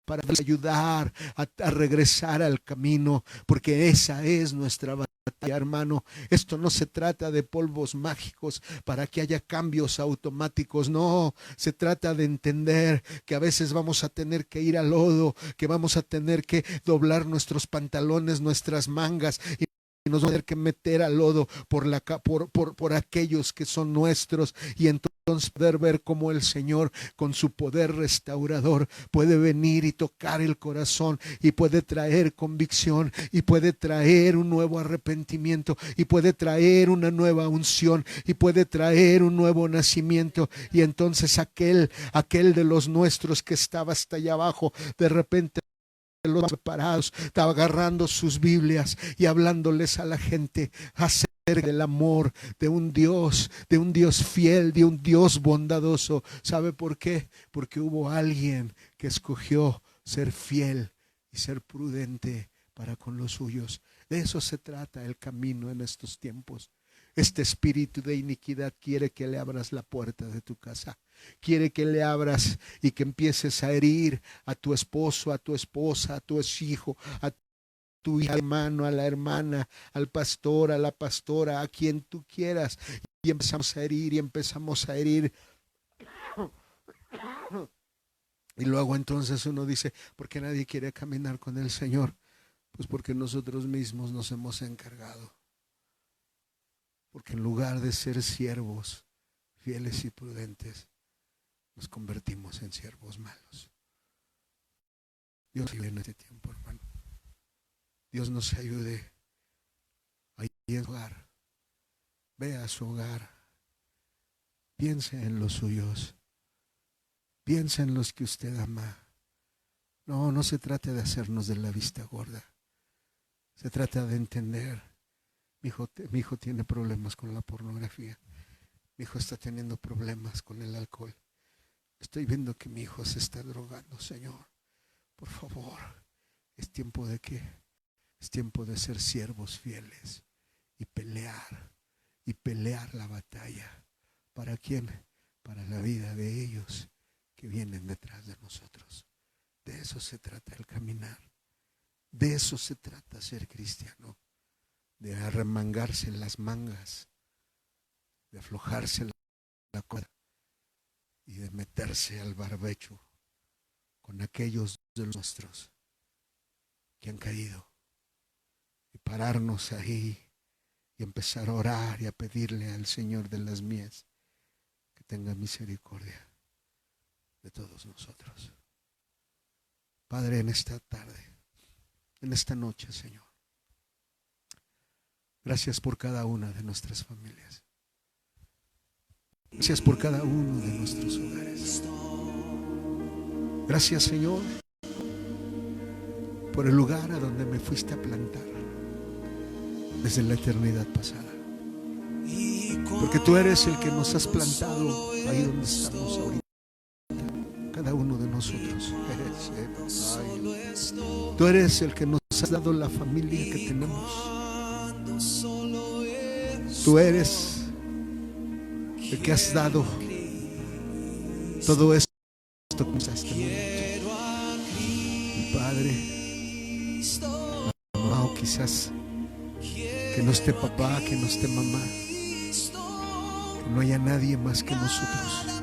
para ayudar a regresar al camino, porque esa es nuestra batalla, hermano. Esto no se trata de polvos mágicos para que haya cambios automáticos, no, se trata de entender que a veces vamos a tener que ir al lodo, que vamos a tener que doblar nuestros pantalones, nuestras mangas y nos vamos a tener que meter al lodo por aquellos que son nuestros, y entonces poder ver cómo el Señor con su poder restaurador puede venir y tocar el corazón y puede traer convicción y puede traer un nuevo arrepentimiento y puede traer una nueva unción y puede traer un nuevo nacimiento. Y entonces aquel de los nuestros que estaba hasta allá abajo, de repente los preparados, estaba agarrando sus Biblias y hablándoles a la gente acerca del amor de un Dios fiel, de un Dios bondadoso. ¿Sabe por qué? Porque hubo alguien que escogió ser fiel y ser prudente para con los suyos. De eso se trata el camino en estos tiempos. Este espíritu de iniquidad quiere que le abras la puerta de tu casa. Quiere que le abras y que empieces a herir a tu esposo, a tu esposa, a tu hijo, a tu hermano, a la hermana, al pastor, a la pastora, a quien tú quieras. Y empezamos a herir y empezamos a herir. Y luego entonces uno dice, ¿por qué nadie quiere caminar con el Señor? Pues porque nosotros mismos nos hemos encargado. Porque en lugar de ser siervos fieles y prudentes, nos convertimos en siervos malos. Dios ayude en este tiempo, hermano. Dios nos ayude ahí en su hogar. Ve a su hogar. Piense en los suyos. Piense en los que usted ama. No se trata de hacernos de la vista gorda. Se trata de entender. Mi hijo tiene problemas con la pornografía. Mi hijo está teniendo problemas con el alcohol. Estoy viendo que mi hijo se está drogando, Señor. Por favor, es tiempo de qué? Es tiempo de ser siervos fieles y pelear la batalla. ¿Para quién? Para la vida de ellos que vienen detrás de nosotros. De eso se trata el caminar. De eso se trata ser cristiano. De arremangarse las mangas, de aflojarse la cuerda y de meterse al barbecho con aquellos de los nuestros que han caído y pararnos ahí y empezar a orar y a pedirle al Señor de las mies que tenga misericordia de todos nosotros. Padre, en esta tarde, en esta noche, Señor, gracias por cada una de nuestras familias. Gracias por cada uno de nuestros hogares. Gracias, Señor, por el lugar a donde me fuiste a plantar desde la eternidad pasada. Porque tú eres el que nos has plantado ahí donde estamos ahorita. Cada uno de nosotros. Tú eres el que nos has dado la familia que tenemos. Tú eres el que has dado todo esto que nos has tenido. Mi Padre, mamá, o quizás que no esté papá, que no esté mamá, que no haya nadie más que nosotros.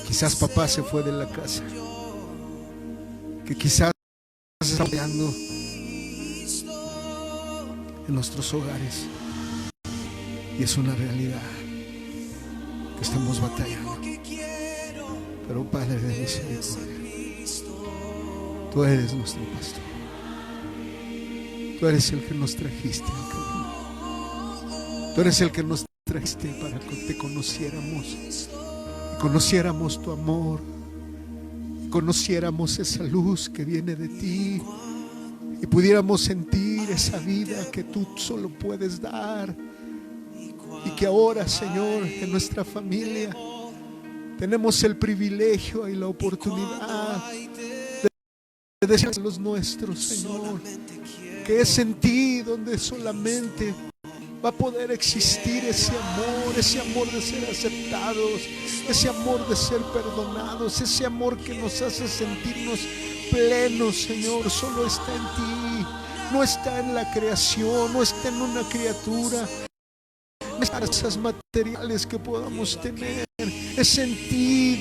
Quizás papá se fue de la casa, que quizás está peleando en nuestros hogares. Y es una realidad que estamos batallando. Pero Padre de misericordia, tú eres nuestro pastor. Tú eres el que nos trajiste al camino. Tú eres el que nos trajiste para que te conociéramos. Y conociéramos tu amor. Y conociéramos esa luz que viene de ti. Y pudiéramos sentir esa vida que tú solo puedes dar. Y que ahora, Señor, en nuestra familia tenemos el privilegio y la oportunidad de decir a los nuestros, Señor, que es en ti donde solamente va a poder existir ese amor de ser aceptados, ese amor de ser perdonados, ese amor que nos hace sentirnos plenos, Señor. Solo está en ti, no está en la creación, no está en una criatura. Esas materiales que podamos tener, es en ti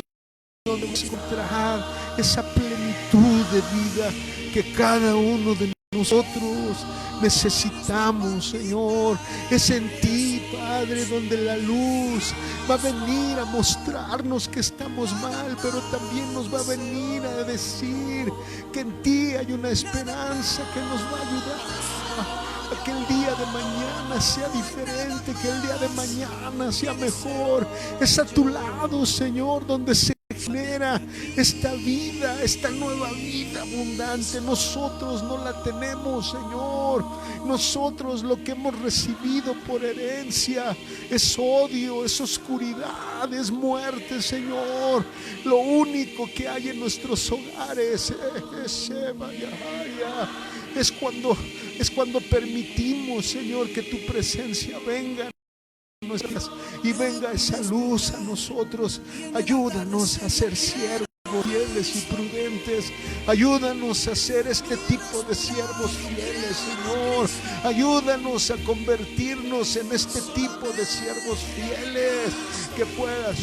donde vamos a encontrar esa plenitud de vida que cada uno de nosotros necesitamos, Señor. Es en ti, Padre, donde la luz va a venir a mostrarnos que estamos mal, pero también nos va a venir a decir que en ti hay una esperanza que nos va a ayudar a que el día de mañana sea diferente, que el día de mañana sea mejor. Es a tu lado, Señor, donde se genera esta vida, esta nueva vida abundante. Nosotros no la tenemos, Señor. Nosotros lo que hemos recibido por herencia es odio, es oscuridad, es muerte, Señor. Lo único que hay en nuestros hogares es cuando permitimos, Señor, que tu presencia venga y venga esa luz a nosotros. Ayúdanos a ser siervos fieles y prudentes. Ayúdanos a ser este tipo de siervos fieles, Señor. Ayúdanos a convertirnos en este tipo de siervos fieles, que pueda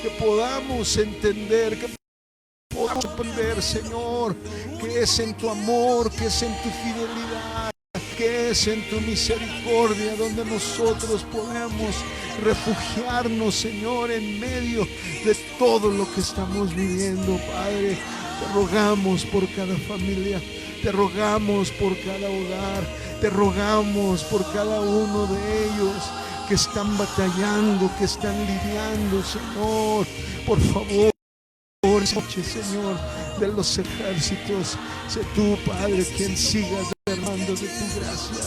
que podamos entender, que podamos aprender, Señor, que es en tu amor, que es en tu fidelidad, que es en tu misericordia donde nosotros podemos refugiarnos, Señor, en medio de todo lo que estamos viviendo, Padre. Te rogamos por cada familia, te rogamos por cada hogar, te rogamos por cada uno de ellos que están batallando, que están lidiando, Señor. Por favor, Señor de los ejércitos, sé tú, Padre, quien siga derramando de tu gracia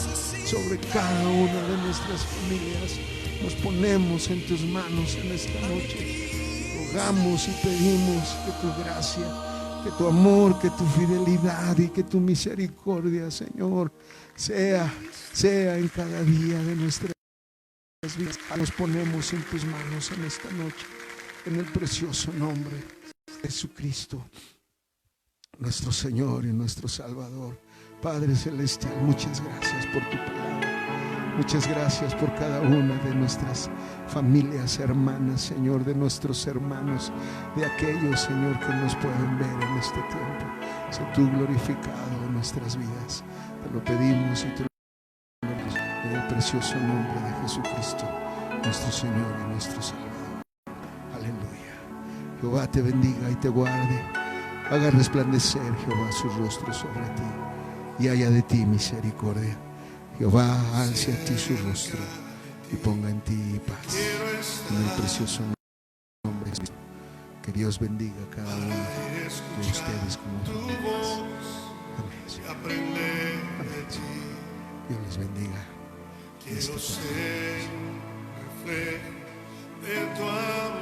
sobre cada una de nuestras familias. Nos ponemos en tus manos en esta noche. Rogamos y pedimos que tu gracia, que tu amor, que tu fidelidad y que tu misericordia, Señor, sea en cada día de nuestras vidas. Nos ponemos en tus manos en esta noche, en el precioso nombre de Jesucristo, nuestro Señor y nuestro Salvador. Padre celestial, muchas gracias por tu palabra. Muchas gracias por cada una de nuestras familias hermanas, Señor, de nuestros hermanos, de aquellos, Señor, que nos pueden ver en este tiempo. Sé tú glorificado en nuestras vidas. Te lo pedimos y te lo pedimos en el precioso nombre de Jesucristo, nuestro Señor y nuestro Salvador. Aleluya. Jehová te bendiga y te guarde. Haga resplandecer, Jehová, su rostro sobre ti y haya de ti misericordia. Jehová alce a ti su rostro y ponga en ti paz. En el precioso nombre de Cristo. Que Dios bendiga a cada uno de ustedes como familias. Amén. Amén. Dios les bendiga. Quiero ser reflejo de tu amor.